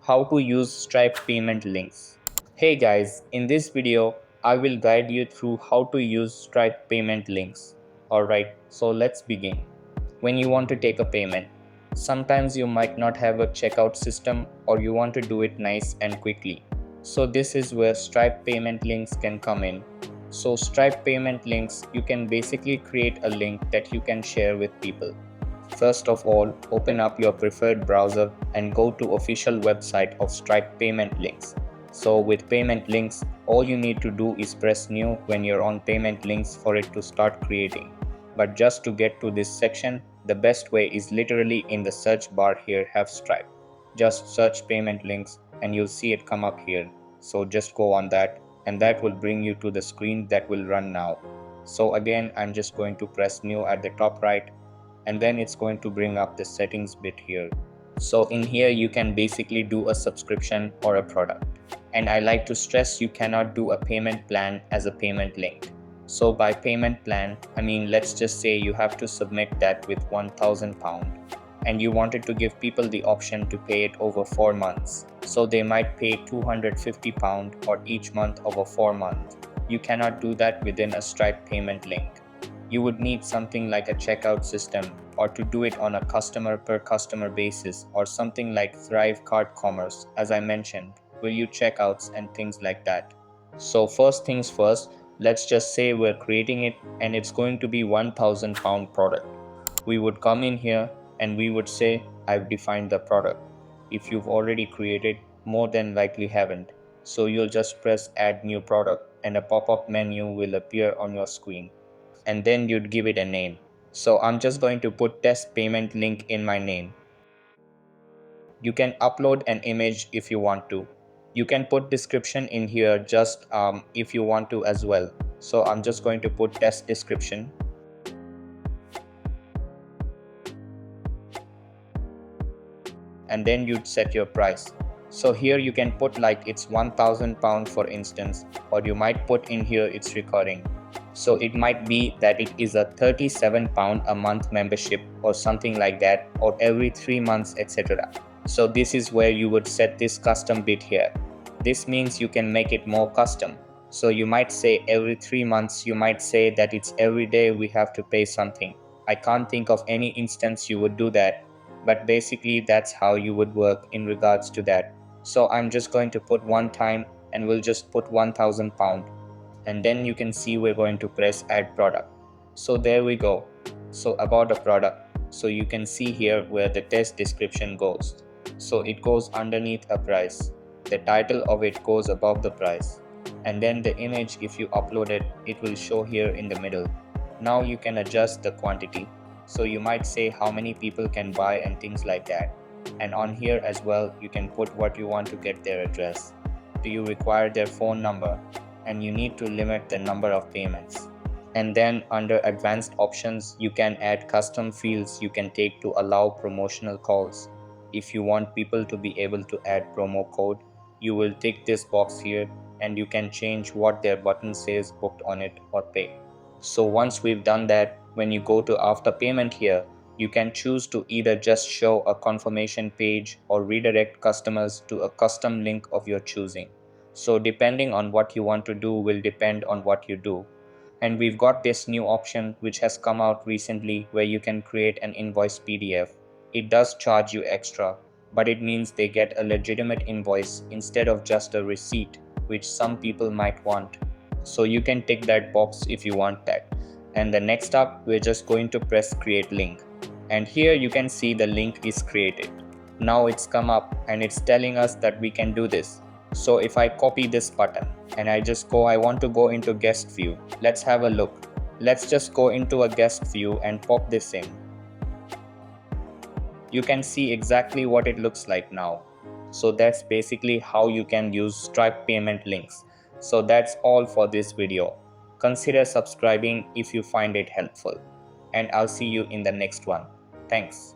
How to use Stripe payment links. Hey guys, in this video, I will guide you through how to use Stripe payment links. Alright, so let's begin. When you want to take a payment, sometimes you might not have a checkout system or you want to do it nice and quickly. So this is where Stripe payment links can come in. So Stripe payment links, you can basically create a link that you can share with people. First of all, open up your preferred browser and go to official website of Stripe payment links. So with payment links, all you need to do is press new when you're on payment links for it to start creating. But just to get to this section, the best way is literally in the search bar here have Stripe. Just search payment links and you'll see it come up here. So just go on that and that will bring you to the screen that will run now. So again, I'm just going to press new at the top right and then it's going to bring up the settings bit here. So in here you can basically do a subscription or a product. And I like to stress you cannot do a payment plan as a payment link. So by payment plan, I mean let's just say you have to submit that with £1,000 and you wanted to give people the option to pay it over 4 months. So they might pay £250 or each month over 4 months. You cannot do that within a Stripe payment link. You would need something like a checkout system or to do it on a customer per customer basis or something like Thrive Card Commerce as I mentioned, will you checkouts and things like that. So first things first, let's just say we're creating it and it's going to be £1,000 product. We would come in here and we would say I've defined the product. If you've already created, more than likely haven't. So you'll just press add new product and a pop-up menu will appear on your screen and then you'd give it a name. So I'm just going to put test payment link in my name. You can upload an image if you want to. You can put description in here just if you want to as well. So I'm just going to put test description. And then you'd set your price. So here you can put like it's £1,000 for instance, or you might put in here it's recurring. So it might be that it is a £37 a month membership or something like that, or every 3 months, etc. So this is where you would set this custom bit here. This means you can make it more custom. So you might say every 3 months, you might say that it's every day we have to pay something. I can't think of any instance you would do that, but basically that's how you would work in regards to that. So I'm just going to put one time and we'll just put £1,000 and then you can see we're going to press add product. So there we go. So about a product, so you can see here where the test description goes. So it goes underneath a price, the title of it goes above the price, and then the image, if you upload it, it will show here in the middle. Now you can adjust the quantity, so you might say how many people can buy and things like that. And on here as well you can put what you want to get their address. Do you require their phone number? And you need to limit the number of payments. And then under advanced options you can add custom fields you can take to allow promotional calls. If you want people to be able to add promo code, you will tick this box here and you can change what their button says booked on it or pay. So once we've done that, when you go to after payment here, you can choose to either just show a confirmation page or redirect customers to a custom link of your choosing. So depending on what you want to do will depend on what you do. And we've got this new option which has come out recently where you can create an invoice PDF. It does charge you extra, but it means they get a legitimate invoice instead of just a receipt, which some people might want. So you can tick that box if you want that. And the next up, we're just going to press create link. And here you can see the link is created. Now it's come up and it's telling us that we can do this. So if I copy this button and I want to go into guest view. Let's have a look. Let's just go into a guest view and pop this in. You can see exactly what it looks like now. So that's basically how you can use Stripe payment links. So that's all for this video. Consider subscribing if you find it helpful. And I'll see you in the next one. Thanks.